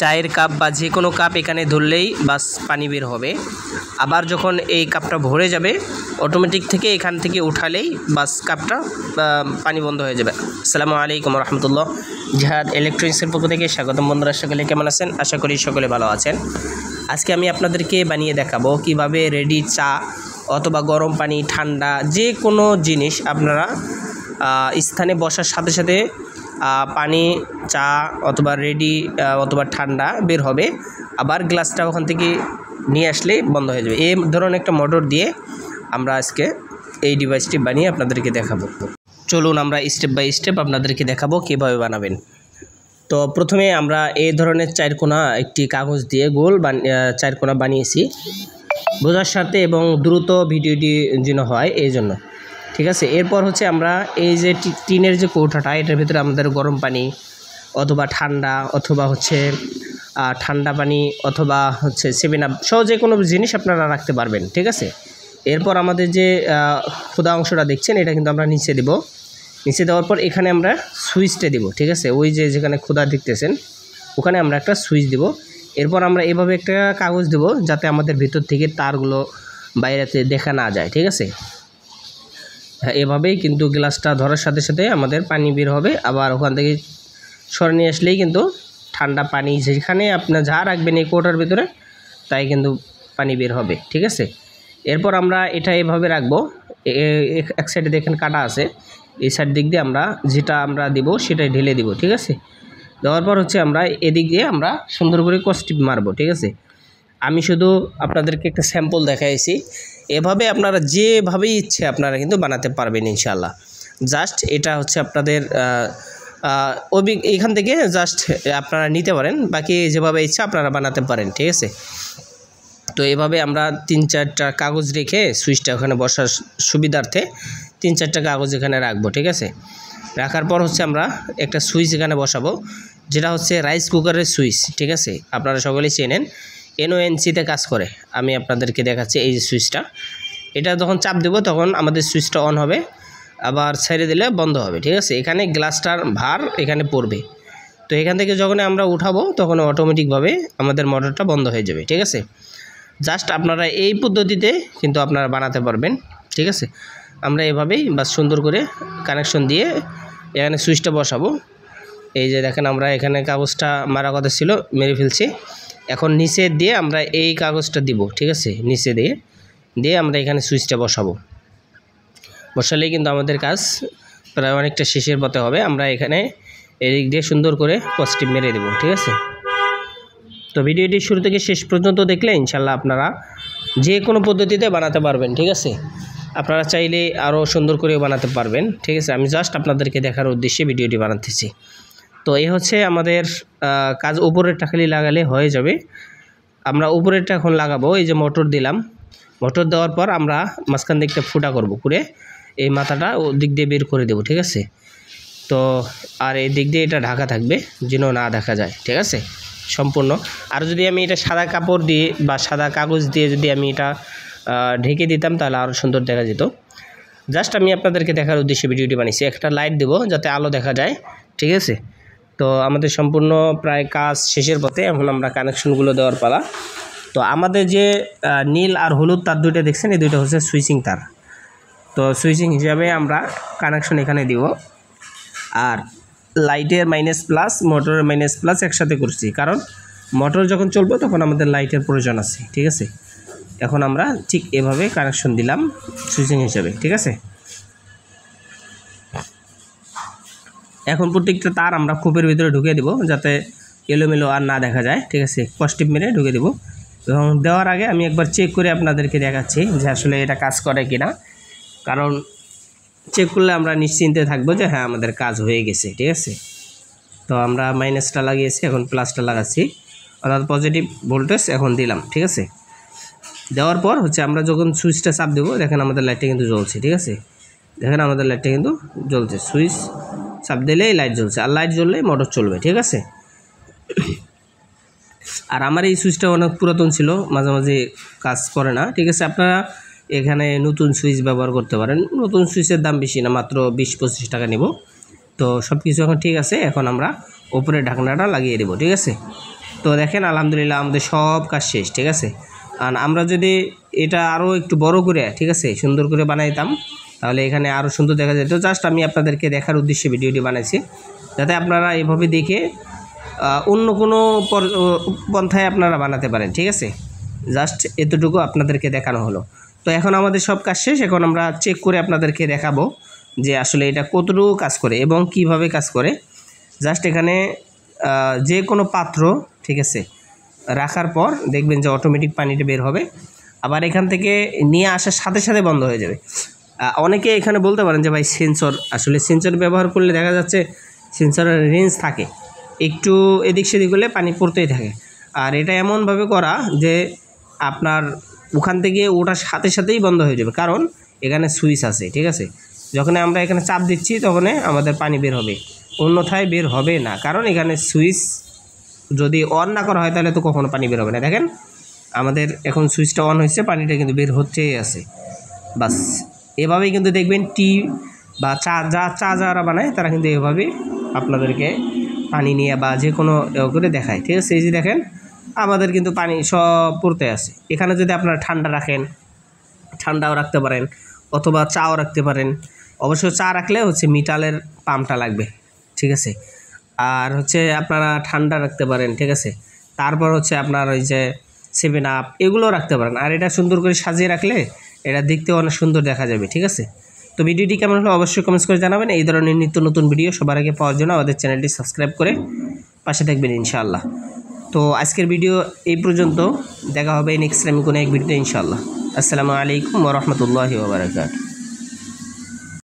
চায়ের কাপ বা যে কোনো কাপ এখানে ধরলেই বাস পানি বের হবে। আবার যখন এই কাপটা ভরে যাবে অটোমেটিক থেকে এখান থেকে উঠালেই বাস কাপটা পানি বন্ধ হয়ে যাবে। আসসালামু আলাইকুম রহমতুল্লাহ। জিহাদ ইলেকট্রনিক্সের পক্ষ থেকে স্বাগতম। বন্ধুরা সকলে কেমন আছেন? আশা করি সকলে ভালো আছেন। আজকে আমি আপনাদেরকে বানিয়ে দেখাবো কিভাবে রেডি চা অথবা গরম পানি, ঠান্ডা যে কোনো জিনিস আপনারা স্থানে বসার সাথে সাথে পানি, চা অথবা রেডি অথবা ঠান্ডা বের হবে। আবার গ্লাসটা ওখান থেকে নিয়ে আসলে বন্ধ হয়ে যাবে। এই ধরনের একটা মোটর দিয়ে আমরা আজকে এই ডিভাইসটি বানিয়ে আপনাদেরকে দেখাবো। চলুন আমরা স্টেপ বাই স্টেপ আপনাদেরকে দেখাবো কীভাবে বানাবেন। তো প্রথমে আমরা এই ধরনের চারকোনা একটি কাগজ দিয়ে গোল চারকোনা বানিয়েছি বোঝার সাথে এবং দ্রুত ভিডিওটি যেন হয় এই জন্য, ঠিক আছে। এরপর হচ্ছে আমরা এই যে টিনের যে কৌটাটা, এটার ভিতরে আমাদের গরম পানি অথবা ঠান্ডা অথবা হচ্ছে ঠান্ডা পানি অথবা হচ্ছে 7 আপ সহ যে কোনো জিনিস আপনারা রাখতে পারবেন, ঠিক আছে। এরপর আমাদের যে খোদা অংশটা দেখছেন এটা কিন্তু আমরা নিচে দেব। নিচে দেওয়ার পর এখানে আমরা সুইচটা দেব, ঠিক আছে। ওই যে যেখানে খোদা দেখতেছেন ওখানে আমরা একটা সুইচ দেব। এরপর আমরা এভাবে একটা কাগজ দেব যাতে আমাদের ভিতর থেকে তারগুলো বাইরেতে দেখা না যায়, ঠিক আছে। হ্যাঁ, এভাবেই কিন্তু গ্লাসটা ধরার সাথে সাথে আমাদের পানি বের হবে। আবার ওখান থেকে সরে নিয়ে আসলেই কিন্তু ঠান্ডা পানি যেখানে আপনার যা রাখবেন এই কোটার ভিতরে তাই কিন্তু পানি বের হবে, ঠিক আছে। এরপর আমরা এটা এভাবে রাখবো। এক সাইডে দেখেন কাটা আছে, এই সাইড দিক দিয়ে আমরা যেটা আমরা দিব সেটাই ঢেলে দিব, ঠিক আছে। দেওয়ার পর হচ্ছে আমরা এদিক দিয়ে আমরা সুন্দর করে কস্টিপ মারবো, ঠিক আছে। আমি শুধু আপনাদেরকে একটা স্যাম্পল দেখাইছি। এভাবে আপনারা যেভাবে ইচ্ছে আপনারা কিন্তু বানাতে পারবেন ইনশাআল্লাহ। জাস্ট এটা হচ্ছে আপনাদের এখান থেকে জাস্ট আপনারা নিতে পারেন, বাকি যেভাবে ইচ্ছা আপনারা বানাতে পারেন, ঠিক আছে। তো এভাবে আমরা 3-4টা কাগজ রেখে সুইচটা ওখানে বসার সুবিধার্থে 3-4টা কাগজ এখানে রাখবো, ঠিক আছে। রাখার পর হচ্ছে আমরা একটা সুইচ এখানে বসাবো, যেটা হচ্ছে রাইস কুকারের সুইচ, ঠিক আছে। আপনারা সকলেই চেনেন, NONC-তে কাজ করে। আমি আপনাদেরকে দেখাচ্ছি এই যে সুইচটা, এটা যখন চাপ দেব তখন আমাদের সুইচটা অন হবে, আবার ছেড়ে দিলে বন্ধ হবে, ঠিক আছে। এখানে গ্লাসটার ভার এখানে পড়বে, তো এখান থেকে যখন আমরা উঠাবো তখন অটোমেটিকভাবে আমাদের মোটরটা বন্ধ হয়ে যাবে, ঠিক আছে। জাস্ট আপনারা এই পদ্ধতিতে কিন্তু আপনারা বানাতে পারবেন, ঠিক আছে। আমরা এভাবেই বাস সুন্দর করে কানেকশন দিয়ে এখানে সুইচটা বসাবো। এই যে দেখেন আমরা এখানে কাগজটা মারা কথা ছিল, মেরে ফেলছি। এখন নিচে দিয়ে আমরা এই কাগজটা দিব, ঠিক আছে। নিচে দিয়ে আমরা এখানে সুইচটা বসালেই কিন্তু আমাদের কাজ প্রায় অনেকটা শেষের পথে হবে। আমরা এখানে এদিক দিয়ে সুন্দর করে পজিটিভ মেরে দেব, ঠিক আছে। তো ভিডিওটি শুরু থেকে শেষ পর্যন্ত দেখলে ইনশাল্লাহ আপনারা যে কোনো পদ্ধতিতে বানাতে পারবেন, ঠিক আছে। আপনারা চাইলে আরও সুন্দর করে বানাতে পারবেন, ঠিক আছে। আমি জাস্ট আপনাদেরকে দেখার উদ্দেশ্যে ভিডিওটি বানাতেছি। তো এই হচ্ছে আমাদের কাজ। উপরেরটা খালি লাগালে হয়ে যাবে। আমরা উপরেরটা এখন লাগাবো। এই যে মোটর দিলাম, মোটর দেওয়ার পর আমরা মাঝখান দিকটা ফুটা করব, করে এই মাথাটা ও দিক দিয়ে বের করে দেব, ঠিক আছে। তো আর এই দিক দিয়ে এটা ঢাকা থাকবে যেন না দেখা যায়, ঠিক আছে সম্পূর্ণ। আর যদি আমি এটা সাদা কাপড় দিয়ে বা সাদা কাগজ দিয়ে যদি আমি এটা ঢেকে দিতাম তাহলে আরও সুন্দর দেখা যেত। জাস্ট আমি আপনাদেরকে দেখার উদ্দেশ্যে ভিডিওটি বানিয়েছি। একটা লাইট দেবো যাতে আলো দেখা যায়, ঠিক আছে। তো আমাদের সম্পূর্ণ প্রায় কাজ শেষের পথে। এখন আমরা কানেকশনগুলো দেওয়ার পালা। তো আমাদের যে নীল আর হলুদ তার দুইটা দেখছেন, এই দুইটা হচ্ছে সুইচিং তার। তো সুইচিং হিসাবে আমরা কানেকশন এখানে দিব। আর লাইটের মাইনাস প্লাস, মোটরের মাইনাস প্লাস একসাথে করছি, কারণ মোটর যখন চলবে তখন আমাদের লাইটের প্রয়োজন আছে, ঠিক আছে। এখন আমরা ঠিক এভাবে কানেকশন দিলাম সুইচিং হিসাবে, ঠিক আছে। এখন প্রত্যেকটা তার আমরা খোপের ভিতরে ঢুকিয়ে দেব যাতে এলোমেলো আর না দেখা যায়, ঠিক আছে। পজিটিভ মেরে ঢুকে দেব এবং দেওয়ার আগে আমি একবার চেক করে আপনাদেরকে দেখাচ্ছি যে আসলে এটা কাজ করে কিনা, কারণ চেক করলে আমরা নিশ্চিন্তে থাকবো যে হ্যাঁ আমাদের কাজ হয়ে গেছে, ঠিক আছে। তো আমরা মাইনাসটা লাগিয়েছি, এখন প্লাসটা লাগাচ্ছি, অর্থাৎ পজিটিভ ভোল্টেজ এখন দিলাম, ঠিক আছে। দেওয়ার পর হচ্ছে আমরা যখন সুইচটা চাপ দেবো দেখেন আমাদের লাইটটা কিন্তু জ্বলছে, ঠিক আছে। দেখেন আমাদের লাইটটা কিন্তু জ্বলছে, সুইচ চাপ দিলেই লাইট জ্বলছে, আর লাইট জ্বললে মোটর চলবে, ঠিক আছে। আর আমার এই সুইচটা অনেক পুরাতন ছিল, মাঝে মাঝে কাজ করে না, ঠিক আছে। আপনারা এখানে নতুন সুইচ ব্যবহার করতে পারেন। নতুন সুইচের দাম বেশি না, মাত্র 20-25 টাকা নেব। তো সব কিছু এখন ঠিক আছে। এখন আমরা উপরে ঢাকনাটা লাগিয়ে দেব, ঠিক আছে। তো দেখেন আলহামদুলিল্লাহ আমাদের সব কাজ শেষ, ঠিক আছে। আর আমরা যদি এটা আরও একটু বড় করে, ঠিক আছে, সুন্দর করে বানাইতাম তাহলে এখানে আরও সুন্দর দেখা যেত। জাস্ট আমি আপনাদেরকে দেখার উদ্দেশ্যে ভিডিওটি বানাইছি, যাতে আপনারা এভাবে দেখে অন্য কোনো পন্থায় আপনারা বানাতে পারেন, ঠিক আছে। জাস্ট এতটুকু আপনাদেরকে দেখানো হলো। তো এখন আমাদের সব কাজ শেষ। এখন আমরা চেক করে আপনাদেরকে দেখাবো যে আসলে এটা কতটুকু কাজ করে এবং কিভাবে কাজ করে। জাস্ট এখানে যে কোনো পাত্র, ঠিক আছে, রাখার পর দেখবেন যে অটোমেটিক পানিটা বের হবে। আবার এখান থেকে নিয়ে আসার সাথে সাথে বন্ধ হয়ে যাবে। অনেকে এখানে বলতে পারেন যে ভাই সেন্সর, আসলে সেন্সর ব্যবহার করলে দেখা যাচ্ছে সেন্সরের রেঞ্জ থাকে, একটু এদিক সেদিক হলে পানি পড়তেই থাকে। আর এটা এমনভাবে করা যে আপনার ওখান থেকে ওটার সাথে সাথেই বন্ধ হয়ে যাবে, কারণ এখানে সুইচ আছে, ঠিক আছে। যখন আমরা এখানে চাপ দিচ্ছি তখন আমাদের পানি বের হবে, অন্যথায় বের হবে না, কারণ এখানে সুইচ যদি অন না করা হয় তাহলে তো কখনো পানি বের হবে না। দেখেন আমাদের এখন সুইচটা অন হয়েছে, পানিটা কিন্তু বের হচ্ছেই আছে। বাস এভাবেই কিন্তু দেখবেন টি বা চা যারা বানায় তারা কিন্তু এভাবেই আপনাদেরকে পানি নিয়ে বা যে কোনো করে দেখায়, ঠিক আছে। এই যে দেখেন আমাদের কিন্তু পানি সব পড়তে আছে। এখানে যদি আপনারা ঠান্ডা রাখেন, ঠান্ডাও রাখতে পারেন অথবা চাও রাখতে পারেন। অবশ্য চা রাখলে হচ্ছে মিটালের পাম্পটা লাগবে, ঠিক আছে। আর হচ্ছে আপনারা ঠান্ডা রাখতে পারেন, ঠিক আছে। তারপর হচ্ছে আপনার ওই যে 7 আপ এগুলো রাখতে পারেন। আর এটা সুন্দর করে সাজিয়ে রাখলে এটা দেখতে অনেক সুন্দর দেখা যাবে, ঠিক আছে। তো ভিডিওটি কেমন হলো অবশ্যই কমেন্টস করে জানাবেন। এই ধরনের নিত্য নতুন ভিডিও সবার আগে পাওয়ার জন্য আমাদের চ্যানেলটি সাবস্ক্রাইব করে পাশে থাকবেন ইনশাআল্লাহ। তো আজকের ভিডিও এই পর্যন্ত, দেখা হবে নেক্সট টাইম কোনো এক ভিডিওতে ইনশাআল্লাহ। আসসালামু আলাইকুম ওয়া রাহমাতুল্লাহি ওয়া বারাকাতুহু।